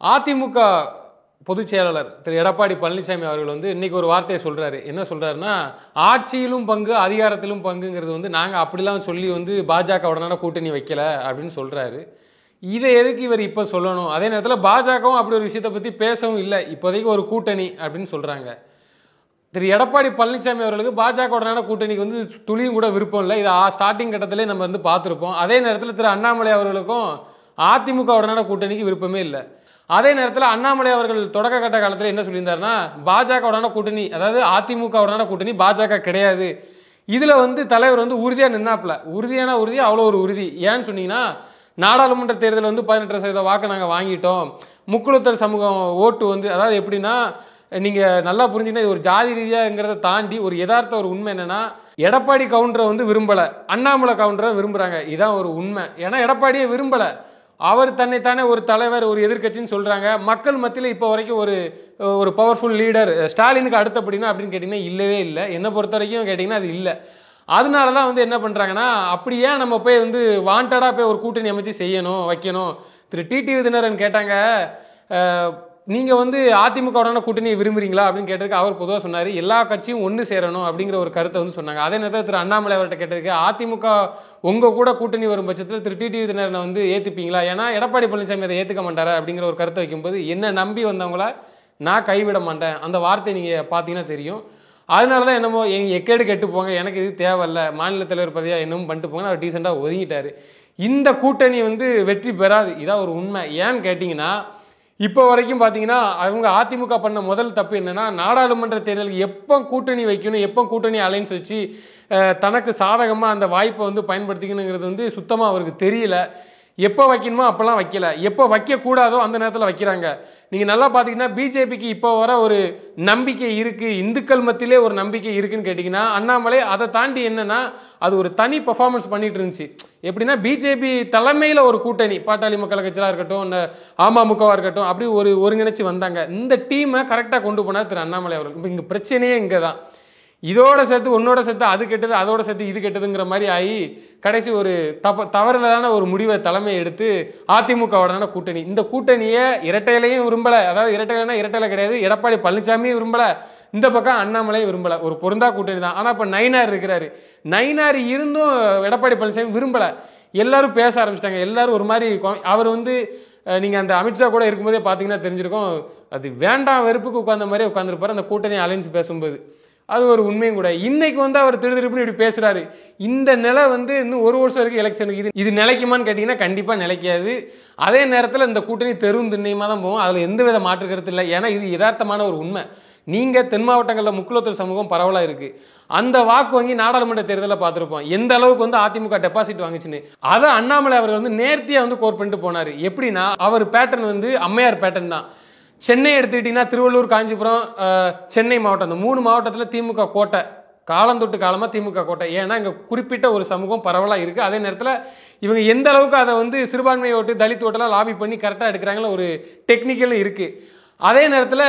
அதிமுக பொதுச் செயலாளர் திரு எடப்பாடி பழனிசாமி அவர்கள் வந்து இன்னைக்கு ஒரு வார்த்தையை சொல்றாரு. என்ன சொல்றாருன்னா, ஆட்சியிலும் பங்கு அதிகாரத்திலும் பங்குங்கிறது வந்து நாங்க அப்படிலாம் சொல்லி வந்து பாஜகவுடனான கூட்டணி வைக்கல அப்படின்னு சொல்றாரு. இதை எதுக்கு இவர் இப்ப சொல்லணும்? அதே நேரத்தில் பாஜகவும் அப்படி ஒரு விஷயத்தை பத்தி பேசவும் இல்லை. இப்போதைக்கு ஒரு கூட்டணி அப்படின்னு சொல்றாங்க. திரு எடப்பாடி பழனிசாமி அவர்களுக்கு பாஜகவுடனான கூட்டணிக்கு வந்து துளியும் கூட விருப்பம் இல்லை. இதை ஸ்டார்டிங் கட்டத்திலே நம்ம வந்து பார்த்துருப்போம். அதே நேரத்தில் திரு அண்ணாமலை அவர்களுக்கும் அதிமுகவுடனான கூட்டணிக்கு விருப்பமே இல்லை. அதே நேரத்தில் அண்ணாமலை அவர்கள் தொடக்க கட்ட காலத்தில் என்ன சொல்லியிருந்தாருன்னா, பாஜகவுடனான கூட்டணி, அதாவது அதிமுகவுடனான கூட்டணி பாஜக கிடையாது. இதுல வந்து தலைவர் வந்து உறுதியா நின்னாப்ல. உறுதியான உறுதி, அவ்வளோ ஒரு உறுதி. ஏன்னு சொன்னீங்கன்னா, நாடாளுமன்ற தேர்தல் வந்து 18% வாக்கு நாங்கள் வாங்கிட்டோம். முக்குளத்தர் சமூகம் ஓட்டு வந்து, அதாவது எப்படின்னா, நீங்க நல்லா புரிஞ்சுன்னா, இது ஒரு ஜாதி ரீதியாங்கிறத தாண்டி ஒரு யதார்த்த ஒரு உண்மை என்னன்னா, எடப்பாடி கவுண்டரை வந்து விரும்பல, அண்ணாமலை கவுண்டரை விரும்புறாங்க. இதான் ஒரு உண்மை. ஏன்னா எடப்பாடியை விரும்பல, அவர் தன்னைத்தானே ஒரு தலைவர், ஒரு எதிர்க்கட்சின்னு சொல்றாங்க. மக்கள் மத்தியில் இப்போ வரைக்கும் ஒரு பவர்ஃபுல் லீடர் ஸ்டாலினுக்கு அடுத்தபடினா அப்படின்னு கேட்டிங்கன்னா இல்லவே இல்லை. என்னை பொறுத்த வரைக்கும் கேட்டிங்கன்னா அது இல்லை. அதனால தான் வந்து என்ன பண்ணுறாங்கன்னா, அப்படியே நம்ம போய் வந்து வாண்டடாக போய் ஒரு கூட்டணி அமைச்சு செய்யணும், வைக்கணும். திரு டிடிவி தினகரன் கேட்டாங்க, நீங்கள் வந்து அதிமுகவுடனான கூட்டணியை விரும்புறீங்களா அப்படின்னு கேட்டதுக்கு அவர் பொதுவாக சொன்னார், எல்லா கட்சியும் ஒன்று சேரணும் அப்படிங்கிற ஒரு கருத்தை வந்து சொன்னாங்க. அதே நேரத்தில் திரு அண்ணாமலை அவர்கிட்ட கேட்டதுக்கு, அதிமுக உங்கள் கூட கூட்டணி வரும் பட்சத்தில் திரு டிடிவி தினகரனை வந்து ஏற்றுப்பீங்களா, ஏன்னா எடப்பாடி பழனிசாமி அதை ஏற்றுக்க மாட்டாரா அப்படிங்கிற ஒரு கருத்தை வைக்கும்போது, என்ன நம்பி வந்தவங்கள நான் கைவிட மாட்டேன், அந்த வார்த்தை நீங்கள் பார்த்தீங்கன்னா தெரியும். அதனால தான் என்னமோ எக்கேடு கெட்டு போங்க, எனக்கு இது தேவையில்லை, மாநில தலைவர் பதவியாக என்னமோ பண்ணிட்டு போங்க, அவர் டீசெண்டாக ஒதுங்கிட்டார். இந்த கூட்டணி வந்து வெற்றி பெறாது, இதான் ஒரு உண்மை. ஏன்னு கேட்டிங்கன்னா, இப்போ வரைக்கும் பார்த்தீங்கன்னா, அவங்க அதிமுக பண்ண முதல் தப்பு என்னன்னா, நாடாளுமன்ற தேர்தலுக்கு எப்போ கூட்டணி வைக்கணும், எப்போ கூட்டணி அலைன்ஸ் வச்சு தனக்கு சாதகமாக அந்த வாய்ப்பை வந்து பயன்படுத்திக்கணுங்கிறது வந்து சுத்தமாக அவருக்கு தெரியல. எப்போ வைக்கணுமோ அப்போல்லாம் வைக்கல, எப்போ வைக்கக்கூடாதோ அந்த நேரத்தில் வைக்கிறாங்க. நீங்கள் நல்லா பார்த்தீங்கன்னா, பிஜேபிக்கு இப்போ வர ஒரு நம்பிக்கை இருக்குது, இந்துக்கள் மத்தியிலே ஒரு நம்பிக்கை இருக்குன்னு கேட்டிங்கன்னா, அண்ணாமலை அதை தாண்டி என்னன்னா, அது ஒரு தனி பர்ஃபார்மன்ஸ் பண்ணிட்டு இருந்துச்சு. எப்படின்னா, பிஜேபி தலைமையில் ஒரு கூட்டணி, பாட்டாளி மக்கள் கட்சியாக இருக்கட்டும், அமமுகவாக இருக்கட்டும், அப்படி ஒருங்கிணைச்சு வந்தாங்க. இந்த டீமை கரெக்டாக கொண்டு போனார் திரு அண்ணாமலை அவர்கள். இப்போ இங்கே பிரச்சனையே இங்கே தான். இதோட சேர்த்து ஒன்னோட சேர்த்து அது கெட்டது, அதோட சேர்த்து இது கெட்டதுங்கிற மாதிரி ஆகி கடைசி ஒரு தவறுதலான ஒரு முடிவை தலைமை எடுத்து அதிமுகவுடனான கூட்டணி. இந்த கூட்டணியை இரட்டையிலையும் விரும்பல, அதாவது இரட்டையிலனா இரட்டையில கிடையாது, எடப்பாடி பழனிசாமியும் விரும்பல, இந்த பக்கம் அண்ணாமலையும் விரும்பல. ஒரு பொருந்தா கூட்டணி தான். ஆனால் இப்போ நயினார் இருக்கிறாரு, நயினார் இருந்தும் எடப்பாடி பழனிசாமி விரும்பல. எல்லாரும் பேச ஆரம்பிச்சிட்டாங்க, எல்லாரும் ஒரு மாதிரி. அவர் வந்து நீங்கள் அந்த அமித்ஷா கூட இருக்கும்போதே பார்த்தீங்கன்னா தெரிஞ்சிருக்கும், அது வேண்டாம் வெறுப்புக்கு உட்கார்ந்த மாதிரி உட்காந்துருப்பார் அந்த கூட்டணி அலைன்ஸ் பேசும்போது. அது ஒரு உண்மையும் கூட. இன்னைக்கு வந்து அவர் திருப்பி இப்படி பேசுறாரு. இந்த நிலை வந்து இன்னும் ஒரு வருஷம் வரைக்கும் எலெக்ஷனுக்கு இது நிலைக்குமான்னு கேட்டீங்கன்னா கண்டிப்பா நிலைக்காது. அதே நேரத்தில் இந்த கூட்டணி தெருவும் திண்ணையுமா தான் போகும், அதுல எந்த வித மாற்று கருத்து இல்லை. ஏன்னா இது யதார்த்தமான ஒரு உண்மை. நீங்க தென் மாவட்டங்களில் முக்குளத்தூர் சமூகம் பரவலா இருக்கு, அந்த வாக்கு வங்கி நாடாளுமன்ற தேர்தலில் பார்த்துருப்போம் எந்த அளவுக்கு வந்து அதிமுக டெபாசிட் வாங்குச்சுன்னு. அதை அண்ணாமலை அவர்கள் வந்து நேர்த்தியா வந்து கோர் பண்ணிட்டு போனாரு. எப்படின்னா, அவர் பேட்டர்ன் வந்து அம்மையார் பேட்டர்ன் தான். சென்னை எடுத்துக்கிட்டிங்கன்னா திருவள்ளூர், காஞ்சிபுரம், சென்னை மாவட்டம், அந்த 3 மாவட்டத்தில் திமுக கோட்டை, காலந்தொட்டு காலமாக திமுக கோட்டை. ஏன்னா இங்கே குறிப்பிட்ட ஒரு சமூகம் பரவலாக இருக்குது. அதே நேரத்தில் இவங்க எந்த அளவுக்கு அதை வந்து சிறுபான்மை ஓட்டு, தலித் ஓட்டெல்லாம் லாபி பண்ணி கரெக்டாக எடுக்கிறாங்களோ ஒரு டெக்னிக்கலும் இருக்குது. அதே நேரத்தில்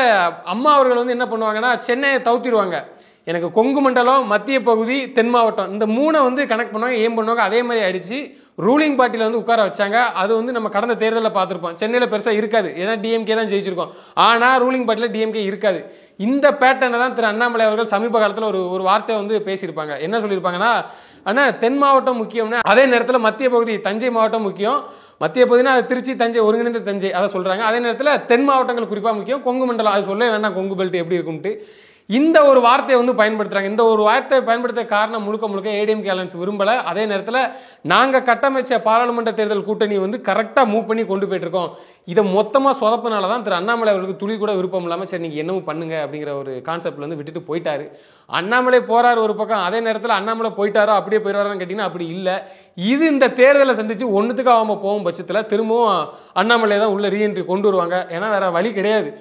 அம்மா அவர்கள் வந்து என்ன பண்ணுவாங்கன்னா, சென்னையை தவிர்த்திடுவாங்க. எனக்கு கொங்கு மண்டலம், மத்திய பகுதி, தென் மாவட்டம், இந்த 3 வந்து கனெக்ட் பண்ணுவாங்க, ஏம் பண்ணுவாங்க. அதே மாதிரி அடிச்சு ரூலிங் பார்ட்டியில் வந்து உட்கார வச்சாங்க. அது வந்து நம்ம கடந்த தேர்தலில் பார்த்துருப்போம். சென்னையில் பெருசாக இருக்காது, ஏன்னா டிஎம்கே தான் ஜெயிச்சிருக்கோம். ஆனால் ரூலிங் பார்ட்டியில் டிஎம்கே இருக்காது. இந்த பேட்டர்னை தான் திரு அண்ணாமலை அவர்கள் சமீப காலத்தில் ஒரு வார்த்தை வந்து பேசியிருப்பாங்க. என்ன சொல்லியிருப்பாங்கன்னா, ஆனால் தென் மாவட்டம் முக்கியம்னா, அதே நேரத்தில் மத்திய பகுதி தஞ்சை மாவட்டம் முக்கியம். மத்திய பகுதினா அது திருச்சி, தஞ்சை, ஒருங்கிணைந்த தஞ்சை, அதை சொல்கிறாங்க. அதே நேரத்தில் தென் மாவட்டங்கள் குறிப்பாக முக்கியம். கொங்கு மண்டலம் அது சொல்ல வேண்டாம், கொங்கு பெல்ட் எப்படி இருக்கும்ட்டு இந்த ஒரு வார்த்தையை வந்து பயன்படுத்துறாங்க. இந்த ஒரு வார்த்தையை பயன்படுத்த காரணம் முழுக்க ஏடிஎம்கே அலைன்ஸ் விரும்பல. அதே நேரத்தில் நாங்கள் கட்டமைச்ச பாராளுமன்ற தேர்தல் கூட்டணி வந்து கரெக்டாக மூவ் பண்ணி கொண்டு போயிட்டு இருக்கோம். இதை மொத்தமாக சொதப்பினால தான் திரு அண்ணாமலை அவர்களுக்கு துளி கூட விருப்பம் இல்லாமல் சரி நீங்கள் என்னவும் பண்ணுங்க அப்படிங்கிற ஒரு கான்செப்ட்ல வந்து விட்டுட்டு போயிட்டாரு. அண்ணாமலை போறாரு ஒரு பக்கம், அதே நேரத்தில் அண்ணாமலை போயிட்டாரோ அப்படியே போயிடுவாரான்னு கேட்டிங்கன்னா அப்படி இல்லை. இது இந்த தேர்தலை சந்திச்சு ஒன்றுத்துக்கு ஆகாமல் போகும் பட்சத்தில் திரும்பவும் அண்ணாமலை தான் உள்ள ரீஎன்ட்ரி கொண்டு வருவாங்க. ஏன்னா வேற வழி கிடையாது.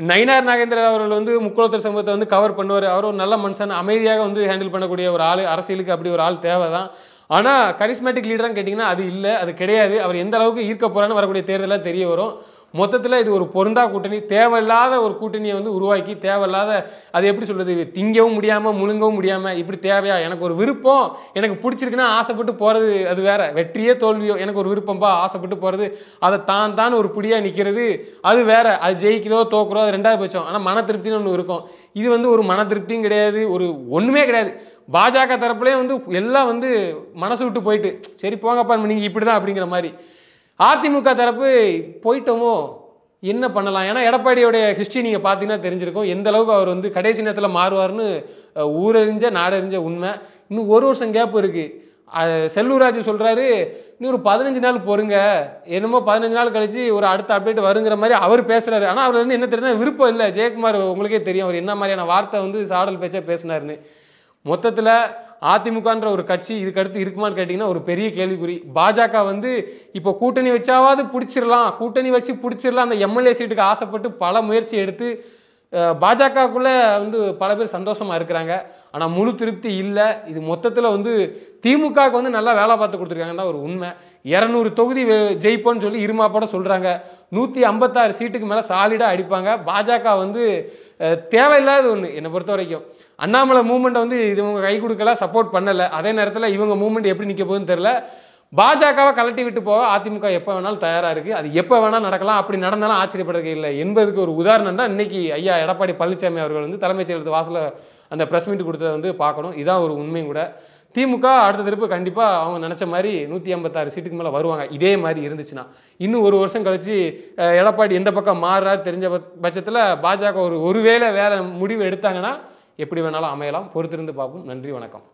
நயினார் நாகேந்திரன் அவர்கள் வந்து முக்குளத்தூர் சமூகத்தை வந்து கவர் பண்ணுவார். அவர் ஒரு நல்ல மனுஷன், அமைதியாக வந்து ஹேண்டில் பண்ணக்கூடிய ஒரு ஆள், அரசியலுக்கு அப்படி ஒரு ஆள் தேவை தான். ஆனால் கரிஸ்மேட்டிக் லீடரான்னு கேட்டிங்கன்னா அது இல்லை, அது கிடையாது. அவர் எந்த அளவுக்கு ஈர்க்க போறான்னு வரக்கூடிய தேர்தலாக தெரிய வரும். மொத்தத்தில் இது ஒரு பொருந்தா கூட்டணி, தேவையில்லாத ஒரு கூட்டணியை வந்து உருவாக்கி தேவையில்லாத அது எப்படி சொல்றது, திங்கவும் முடியாமல் முழுங்கவும் முடியாமல் இப்படி தேவையா, எனக்கு ஒரு விருப்பம் எனக்கு பிடிச்சிருக்குன்னா ஆசைப்பட்டு போகிறது அது வேற, வெற்றியோ தோல்வியோ எனக்கு ஒரு விருப்பம்பா ஆசைப்பட்டு போகிறது, அதை தான் ஒரு பிடியாக நிற்கிறது அது வேற, அது ஜெயிக்கிறதோ தோக்குறோ அது ரெண்டாவது பட்சம். ஆனால் மன திருப்தின்னு ஒன்று இருக்கும். இது வந்து ஒரு மன திருப்தியும் கிடையாது, ஒரு ஒன்றுமே கிடையாது. பாஜக தரப்புலேயே வந்து எல்லாம் வந்து மனசு விட்டு போயிட்டு சரி போங்கப்பா நீங்கள் இப்படி தான் அப்படிங்கிற மாதிரி. அதிமுக தரப்பு போயிட்டோமோ என்ன பண்ணலாம், ஏன்னா எடப்பாடியோடைய ஹிஸ்ட்ரி நீங்கள் பார்த்தீங்கன்னா தெரிஞ்சிருக்கும் எந்த அளவுக்கு அவர் வந்து கடைசி நேரத்தில் மாறுவார்னு. ஊரறிஞ்ச நாடறிஞ்ச உண்மை. இன்னும் ஒரு வருஷம் கேப் இருக்குது. செல்லூராஜ் சொல்கிறாரு இன்னும் ஒரு 15 நாள் பொறுங்க, என்னமோ 15 நாள் கழிச்சு ஒரு அடுத்த அப்டேட் வருங்கிற மாதிரி அவர் பேசுகிறாரு. ஆனால் அவர் வந்து என்ன தெரியுது, விருப்பம் இல்லை. ஜெயக்குமார் உங்களுக்கே தெரியும் அவர் என்ன மாதிரியான வார்த்தை வந்து சாடல் பேச்சா பேசினாருன்னு. மொத்தத்தில் அதிமுகன்ற ஒரு கட்சி இதுக்கு அடுத்து இருக்குமான்னு கேட்டிங்கன்னா ஒரு பெரிய கேள்விக்குறி. பாஜக வந்து இப்போ கூட்டணி வச்சாவது பிடிச்சிடலாம், கூட்டணி வச்சு பிடிச்சிடலாம், அந்த எம்எல்ஏ சீட்டுக்கு ஆசைப்பட்டு பல முயற்சி எடுத்து பாஜகக்குள்ளே வந்து பல பேர் சந்தோஷமாக இருக்கிறாங்க. ஆனால் முழு திருப்தி இல்லை. இது மொத்தத்தில் வந்து திமுகவுக்கு வந்து நல்லா வேலை பார்த்து கொடுத்துருக்காங்க தான் ஒரு உண்மை. 200 தொகுதி ஜெயிப்போன்னு சொல்லி இருமாப்போட சொல்கிறாங்க. 156 சீட்டுக்கு மேலே சாலிடாக அடிப்பாங்க. பாஜக வந்து தேவையில்லாத ஒன்று என்னை பொறுத்த வரைக்கும். அண்ணாமலை மூவ்மெண்ட்டை வந்து இவங்க கை கொடுக்கல, சப்போர்ட் பண்ணலை. அதே நேரத்தில் இவங்க மூவ்மெண்ட் எப்படி நிற்க போகுதுன்னு தெரில. பாஜகவை கலட்டி விட்டு போக அதிமுக எப்போ வேணாலும் தயாராக இருக்குது. அது எப்போ வேணாலும் நடக்கலாம். அப்படி நடந்தாலும் ஆச்சரியப்படுறது இல்லை என்பதுக்கு ஒரு உதாரணம் தான் இன்னைக்கு ஐயா எடப்பாடி பழனிசாமி அவர்கள் வந்து தலைமைச் செயலகத்து வாசலில் அந்த ப்ரெஸ் மீட் கொடுத்ததை வந்து பார்க்கணும். இதான் ஒரு உண்மையும் கூட. திமுக அடுத்த திருப்பு கண்டிப்பாக அவங்க நினச்ச மாதிரி 156 சீட்டுக்கு மேலே வருவாங்க. இதே மாதிரி இருந்துச்சுன்னா இன்னும் ஒரு வருஷம் கழிச்சு எடப்பாடி எந்த பக்கம் மாறுறாரு தெரிஞ்ச பட்சத்தில் பாஜக ஒருவேளை வேலை முடிவு எடுத்தாங்கன்னா எப்படி வேணாலும் அமையலாம். பொறுத்திருந்து பார்ப்போம். நன்றி, வணக்கம்.